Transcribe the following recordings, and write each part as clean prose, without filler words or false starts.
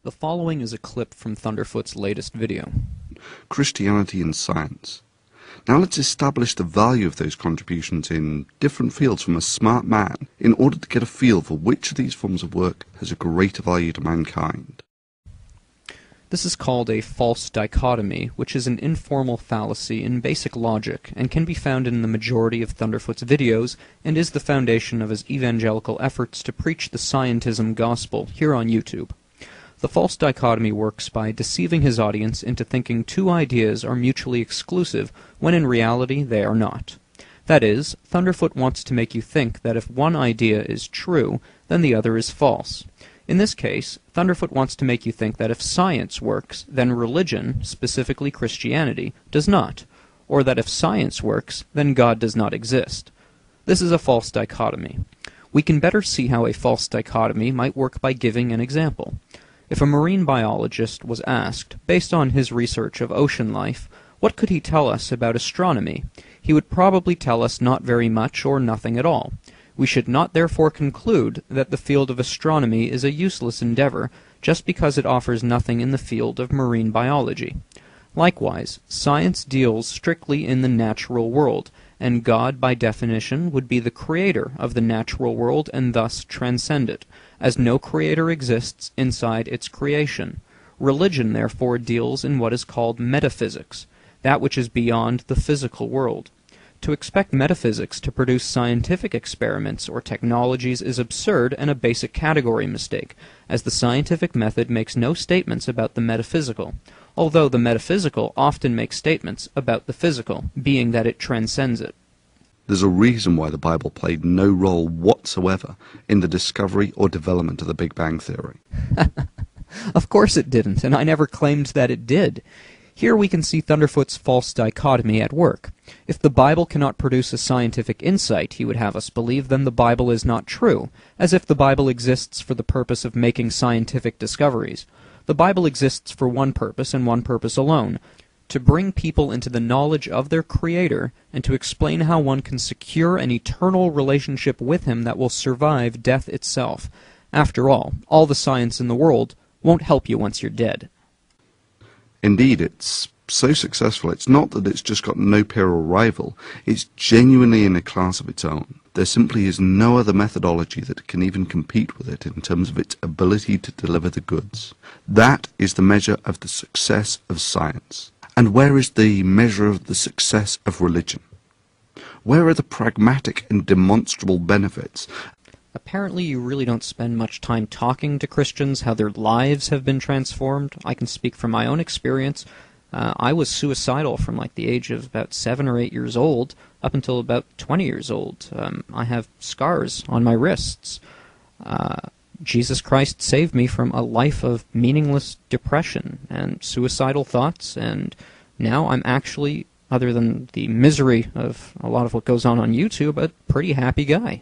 The following is a clip from Thunderfoot's latest video. Christianity and science. Now let's establish the value of those contributions in different fields from a smart man in order to get a feel for which of these forms of work has a greater value to mankind. This is called a false dichotomy, which is an informal fallacy in basic logic and can be found in the majority of Thunderfoot's videos and is the foundation of his evangelical efforts to preach the scientism gospel here on YouTube. The false dichotomy works by deceiving his audience into thinking two ideas are mutually exclusive when in reality they are not. That is, Thunderfoot wants to make you think that if one idea is true, then the other is false. In this case, Thunderfoot wants to make you think that if science works, then religion, specifically Christianity, does not, or that if science works, then God does not exist. This is a false dichotomy. We can better see how a false dichotomy might work by giving an example. If a marine biologist was asked, based on his research of ocean life, what could he tell us about astronomy, he would probably tell us not very much or nothing at all. We should not therefore conclude that the field of astronomy is a useless endeavor just because it offers nothing in the field of marine biology. Likewise, science deals strictly in the natural world, and God, by definition, would be the creator of the natural world and thus transcend it, as no creator exists inside its creation. Religion, therefore, deals in what is called metaphysics, that which is beyond the physical world. To expect metaphysics to produce scientific experiments or technologies is absurd and a basic category mistake, as the scientific method makes no statements about the metaphysical, although the metaphysical often makes statements about the physical, being that it transcends it. There's a reason why the Bible played no role whatsoever in the discovery or development of the Big Bang Theory. Of course it didn't, and I never claimed that it did. Here we can see Thunderfoot's false dichotomy at work. If the Bible cannot produce a scientific insight, he would have us believe, then the Bible is not true, as if the Bible exists for the purpose of making scientific discoveries. The Bible exists for one purpose and one purpose alone, to bring people into the knowledge of their Creator and to explain how one can secure an eternal relationship with Him that will survive death itself. After all the science in the world won't help you once you're dead. Indeed, it's so successful, it's not that it's just got no peer or rival, it's genuinely in a class of its own. There simply is no other methodology that can even compete with it in terms of its ability to deliver the goods. That is the measure of the success of science. And where is the measure of the success of religion? Where are the pragmatic and demonstrable benefits? Apparently you really don't spend much time talking to Christians, how their lives have been transformed. I can speak from my own experience. I was suicidal from like the age of about 7 or 8 years old up until about 20 years old. I have scars on my wrists. Jesus Christ saved me from a life of meaningless depression and suicidal thoughts, and now I'm actually, other than the misery of a lot of what goes on YouTube, a pretty happy guy.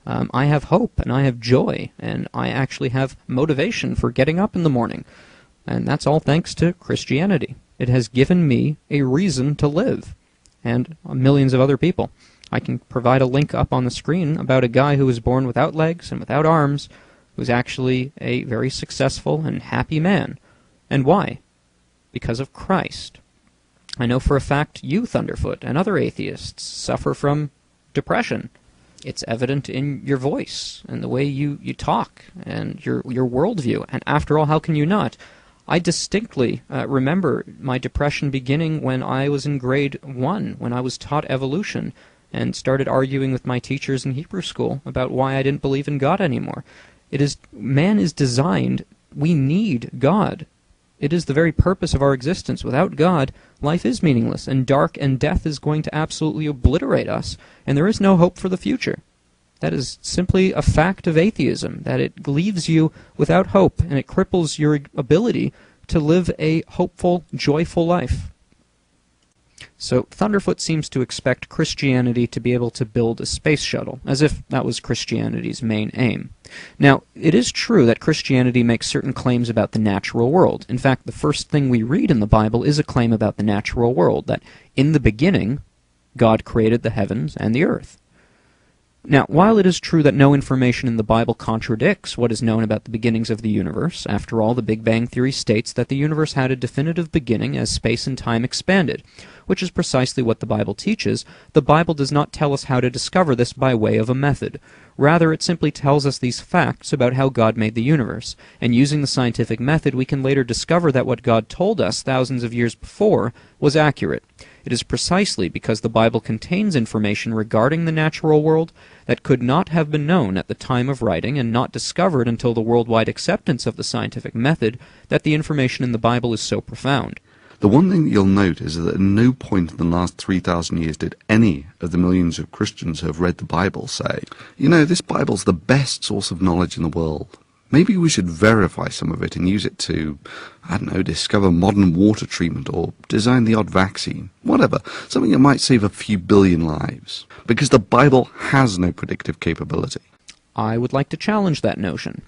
I have hope, and I have joy, and I actually have motivation for getting up in the morning. And that's all thanks to Christianity. It has given me a reason to live, and millions of other people. I can provide a link up on the screen about a guy who was born without legs and without arms, who's actually a very successful and happy man. And why? Because of Christ. I know for a fact you, Thunderfoot, and other atheists suffer from depression. It's evident in your voice and the way you talk and your worldview. And after all, how can you not? I distinctly remember my depression beginning when I was in grade 1, when I was taught evolution and started arguing with my teachers in Hebrew school about why I didn't believe in God anymore. Man is designed, we need God. It is the very purpose of our existence. Without God, life is meaningless, and dark and death is going to absolutely obliterate us, and there is no hope for the future. That is simply a fact of atheism, that it leaves you without hope, and it cripples your ability to live a hopeful, joyful life. So Thunderfoot seems to expect Christianity to be able to build a space shuttle, as if that was Christianity's main aim. Now, it is true that Christianity makes certain claims about the natural world. In fact, the first thing we read in the Bible is a claim about the natural world, that in the beginning, God created the heavens and the earth. Now, while it is true that no information in the Bible contradicts what is known about the beginnings of the universe, after all, the Big Bang Theory states that the universe had a definitive beginning as space and time expanded, which is precisely what the Bible teaches. The Bible does not tell us how to discover this by way of a method. Rather, it simply tells us these facts about how God made the universe, and using the scientific method we can later discover that what God told us thousands of years before was accurate. It is precisely because the Bible contains information regarding the natural world that could not have been known at the time of writing and not discovered until the worldwide acceptance of the scientific method that the information in the Bible is so profound. The one thing that you'll note is that at no point in the last 3,000 years did any of the millions of Christians who have read the Bible say, you know, this Bible's the best source of knowledge in the world. Maybe we should verify some of it and use it to, I don't know, discover modern water treatment or design the odd vaccine. Whatever. Something that might save a few billion lives. Because the Bible has no predictive capability. I would like to challenge that notion.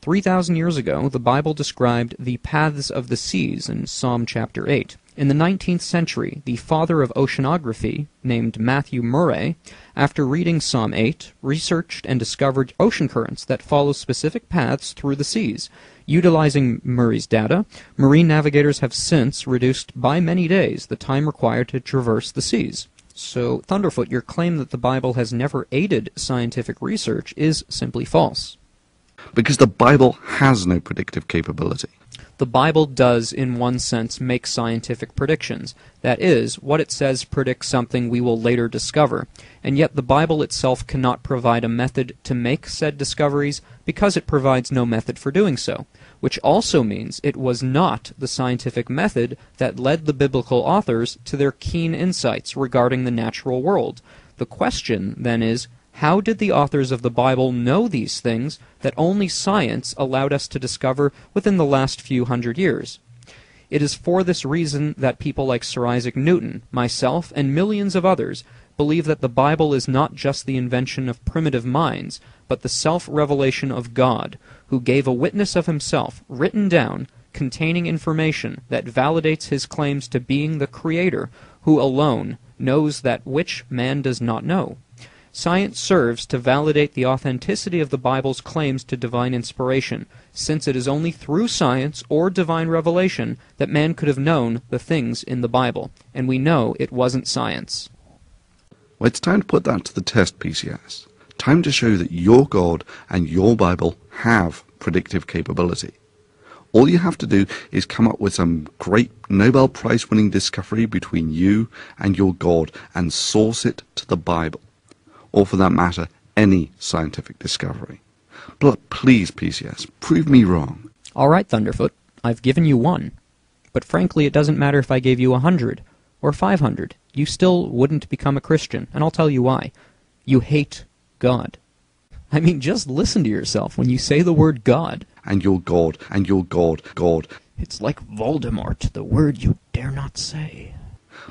3,000 years ago, the Bible described the paths of the seas in Psalm chapter 8. In the 19th century, the father of oceanography, named Matthew Murray, after reading Psalm 8, researched and discovered ocean currents that follow specific paths through the seas. Utilizing Murray's data, marine navigators have since reduced by many days the time required to traverse the seas. So, Thunderfoot, your claim that the Bible has never aided scientific research is simply false. Because the Bible has no predictive capability. The Bible does, in one sense, make scientific predictions. That is, what it says predicts something we will later discover. And yet the Bible itself cannot provide a method to make said discoveries because it provides no method for doing so. Which also means it was not the scientific method that led the biblical authors to their keen insights regarding the natural world. The question, then, is, how did the authors of the Bible know these things that only science allowed us to discover within the last few hundred years? It is for this reason that people like Sir Isaac Newton, myself, and millions of others believe that the Bible is not just the invention of primitive minds, but the self-revelation of God, who gave a witness of himself, written down, containing information that validates his claims to being the Creator, who alone knows that which man does not know. Science serves to validate the authenticity of the Bible's claims to divine inspiration, since it is only through science or divine revelation that man could have known the things in the Bible, and we know it wasn't science. Well, it's time to put that to the test, PCS. Time to show that your God and your Bible have predictive capability. All you have to do is come up with some great Nobel Prize-winning discovery between you and your God and source it to the Bible. Or for that matter, any scientific discovery. But please, PCS, prove me wrong. All right, Thunderfoot, I've given you one. But frankly, it doesn't matter if I gave you 100 or 500. You still wouldn't become a Christian, and I'll tell you why. You hate God. I mean, just listen to yourself when you say the word God. And your God, and your God, God. It's like Voldemort, the word you dare not say.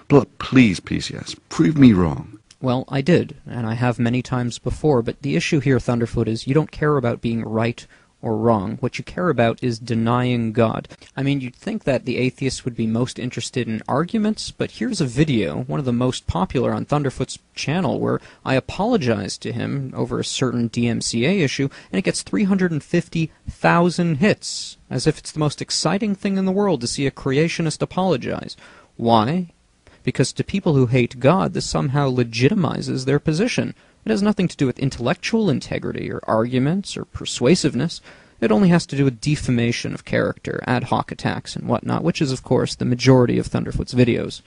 But please, PCS, prove me wrong. Well, I did, and I have many times before, but the issue here, Thunderfoot, is you don't care about being right or wrong. What you care about is denying God. I mean, you'd think that the atheists would be most interested in arguments, but here's a video, one of the most popular on Thunderfoot's channel, where I apologize to him over a certain DMCA issue, and it gets 350,000 hits, as if it's the most exciting thing in the world to see a creationist apologize. Why? Because to people who hate God, this somehow legitimizes their position. It has nothing to do with intellectual integrity or arguments or persuasiveness. It only has to do with defamation of character, ad hoc attacks, and whatnot, which is, of course, the majority of Thunderfoot's videos.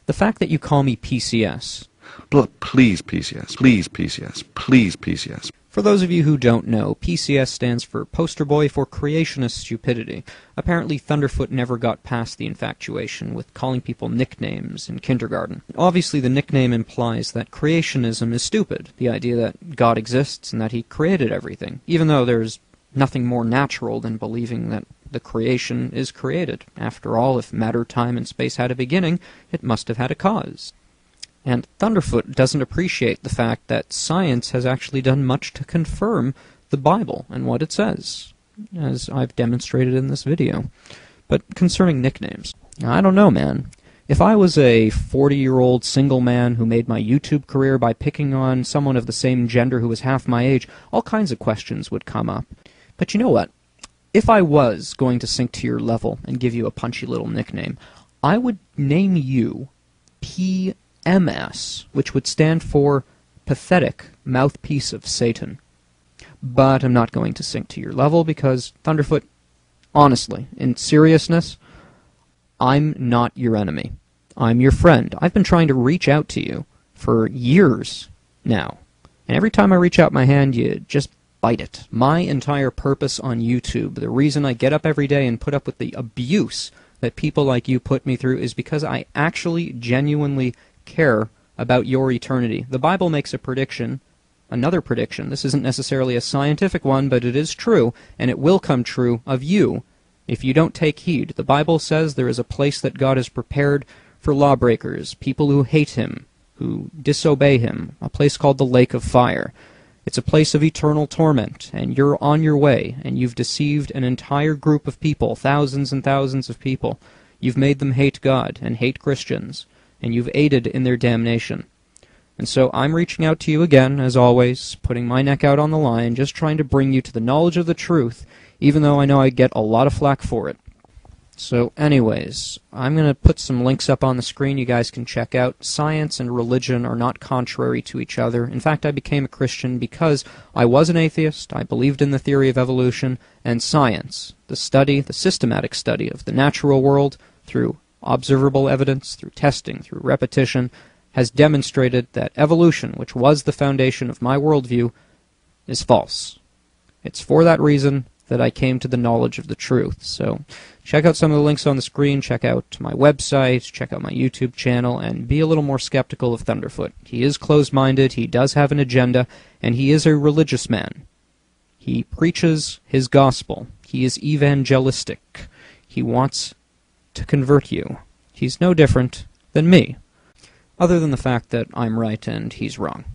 The fact that you call me PCS... But please, PCS, please, PCS, please, PCS. For those of you who don't know, PCS stands for Poster Boy for Creationist Stupidity. Apparently Thunderfoot never got past the infatuation with calling people nicknames in kindergarten. Obviously the nickname implies that creationism is stupid, the idea that God exists and that he created everything, even though there's nothing more natural than believing that the creation is created. After all, if matter, time, and space had a beginning, it must have had a cause. And Thunderfoot doesn't appreciate the fact that science has actually done much to confirm the Bible and what it says, as I've demonstrated in this video. But concerning nicknames, I don't know, man. If I was a 40-year-old single man who made my YouTube career by picking on someone of the same gender who was half my age, all kinds of questions would come up. But you know what? If I was going to sink to your level and give you a punchy little nickname, I would name you PMS, which would stand for Pathetic Mouthpiece of Satan. But I'm not going to sink to your level because, Thunderfoot, honestly, in seriousness, I'm not your enemy. I'm your friend. I've been trying to reach out to you for years now. And every time I reach out my hand, you just bite it. My entire purpose on YouTube, the reason I get up every day and put up with the abuse that people like you put me through, is because I actually genuinely care about your eternity. The Bible makes a prediction, another prediction. This isn't necessarily a scientific one, but it is true, and it will come true of you if you don't take heed. The Bible says there is a place that God has prepared for lawbreakers, people who hate Him, who disobey Him, a place called the lake of fire. It's a place of eternal torment, and you're on your way, and you've deceived an entire group of people, thousands and thousands of people. You've made them hate God and hate Christians, and you've aided in their damnation. And so I'm reaching out to you again, as always, putting my neck out on the line, just trying to bring you to the knowledge of the truth, even though I know I get a lot of flack for it. So anyways, I'm going to put some links up on the screen you guys can check out. Science and religion are not contrary to each other. In fact, I became a Christian because I was an atheist, I believed in the theory of evolution, and science, the study, the systematic study of the natural world, through observable evidence, through testing, through repetition, has demonstrated that evolution, which was the foundation of my worldview, is false. It's for that reason that I came to the knowledge of the truth. So check out some of the links on the screen, check out my website, check out my YouTube channel, and be a little more skeptical of Thunderfoot. He is closed-minded, he does have an agenda, and he is a religious man. He preaches his gospel. He is evangelistic. He wants to convert you. He's no different than me, other than the fact that I'm right and he's wrong.